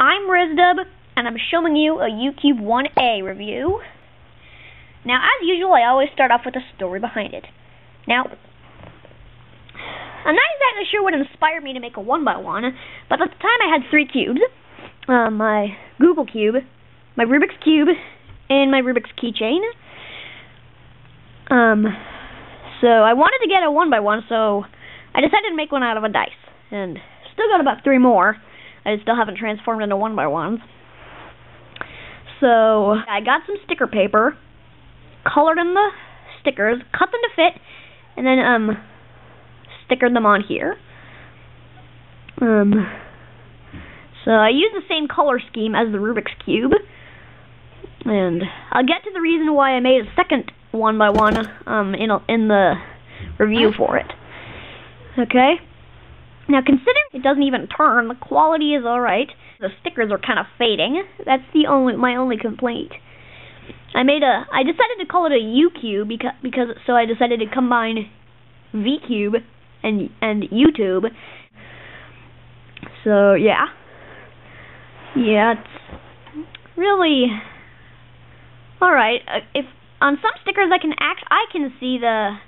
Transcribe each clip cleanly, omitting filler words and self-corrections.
I'm RizDub, and I'm showing you a UCube 1A review. Now, as usual, I always start off with a story behind it. Now, I'm not exactly sure what inspired me to make a 1x1, but at the time I had 3 cubes. My Google Cube, my Rubik's Cube, and my Rubik's Keychain. So I wanted to get a 1x1, so I decided to make one out of a dice. And still got about 3 more. I still haven't transformed into 1x1s. So I got some sticker paper, colored in the stickers, cut them to fit, and then stickered them on here. So I used the same color scheme as the Rubik's Cube, and I'll get to the reason why I made a second 1x1 in the review for it. Okay. Now, considering it doesn't even turn, the quality is alright. The stickers are kind of fading. That's my only complaint. I decided to call it a U-Cube because so I decided to combine V-Cube and YouTube. So yeah, it's really alright. If on some stickers I can see the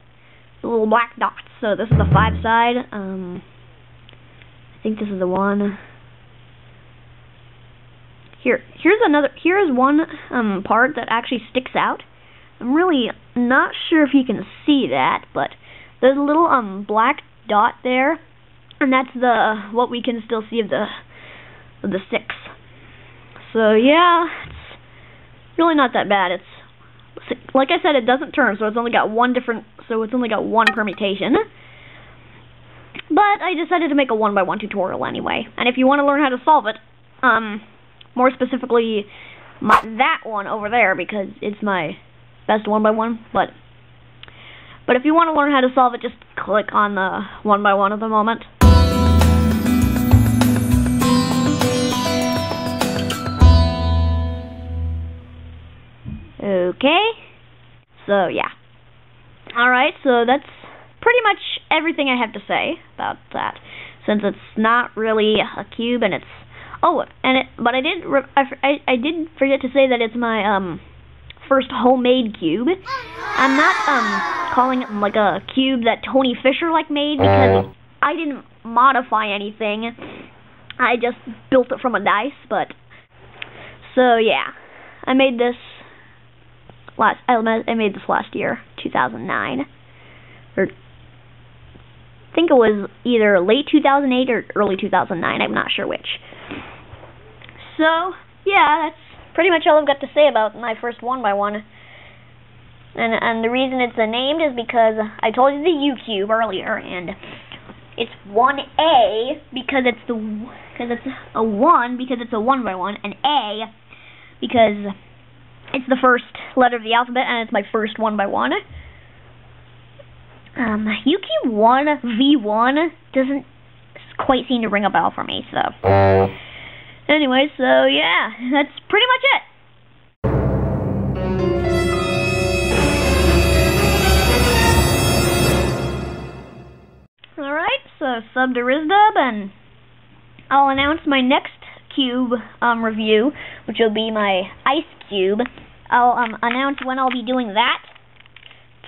little black dots. So this is the 5 side. I think this is the one. Here's one part that actually sticks out. I'm really not sure if you can see that, but there's a little black dot there, and that's what we can still see of the 6. So yeah, it's really not that bad. It's like I said, it doesn't turn, so it's only got one permutation. But I decided to make a 1x1 tutorial anyway. And if you want to learn how to solve it, more specifically that one over there, because it's my best 1x1, but if you want to learn how to solve it, just click on the 1x1 at the moment. Okay, so yeah. Alright, so that's pretty much everything I have to say about that, since it's not really a cube, and it's but I did forget to say that it's my first homemade cube. I'm not calling it like a cube that Tony Fisher made, because I didn't modify anything. I just built it from a dice. But so yeah, I made this last year, 2009, or I think it was either late 2008 or early 2009, I'm not sure which. So, yeah, that's pretty much all I've got to say about my first 1x1. And the reason it's named is because I told you the U-Cube earlier, and it's 1A because it's a 1 because it's a 1x1, and A because it's the first letter of the alphabet, and it's my first 1x1. UCube 1v1 doesn't quite seem to ring a bell for me, so anyway, so yeah, that's pretty much it. Alright, so sub to RizDub, and I'll announce my next cube review, which will be my Ice Cube. I'll announce when I'll be doing that,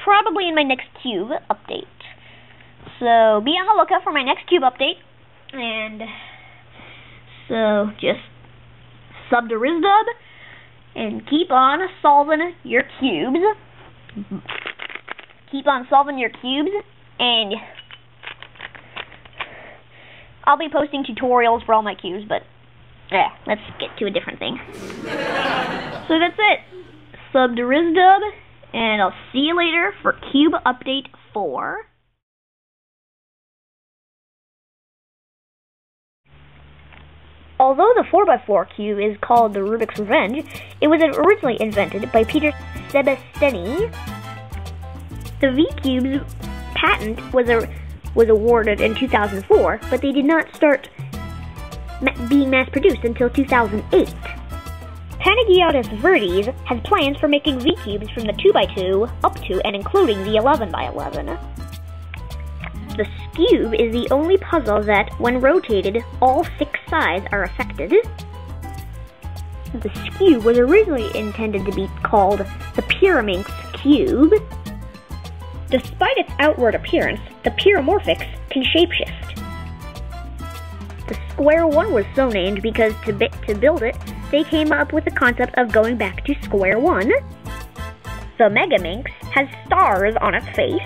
probably in my next cube update. So be on the lookout for my next cube update. And so just sub to RizDub and keep on solving your cubes. Keep on solving your cubes, and I'll be posting tutorials for all my cubes, but yeah, let's get to a different thing. So that's it. Sub to RizDub, and I'll see you later for Cube Update 4. Although the 4x4 cube is called the Rubik's Revenge, it was originally invented by Peter Sebasteny. The V-Cube's patent was awarded in 2004, but they did not start being mass-produced until 2008. Panagiotis Verdes has plans for making V-Cubes from the 2x2 up to and including the 11x11. The cube is the only puzzle that, when rotated, all 6 sides are affected. This cube was originally intended to be called the Pyraminx cube. Despite its outward appearance, the Pyramorphix can shapeshift. The square one was so named because to build it, they came up with the concept of going back to square one. The Megaminx has stars on its face.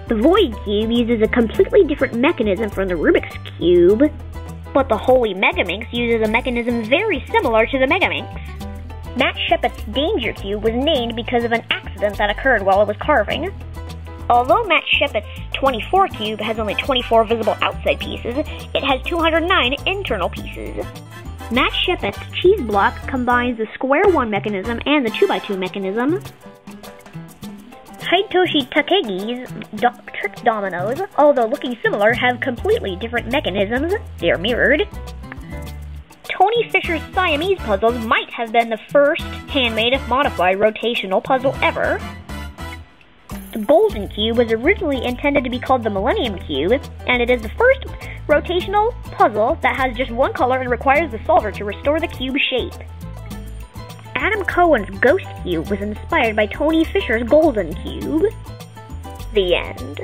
The Void Cube uses a completely different mechanism from the Rubik's Cube, but the Holy Megaminx uses a mechanism very similar to the Megaminx. Matt Shepard's Danger Cube was named because of an accident that occurred while it was carving. Although Matt Shepard's 24 cube has only 24 visible outside pieces, it has 209 internal pieces. Matt Shepard's cheese block combines the square one mechanism and the 2x2 mechanism. Hitoshi Takegi's trick dominoes, although looking similar, have completely different mechanisms. They are mirrored. Tony Fisher's Siamese puzzles might have been the first handmade modified rotational puzzle ever. The Golden Cube was originally intended to be called the Millennium Cube, and it is the first rotational puzzle that has just one color and requires the solver to restore the cube shape. Adam Cohen's Ghost Cube was inspired by Tony Fisher's Golden Cube. The end.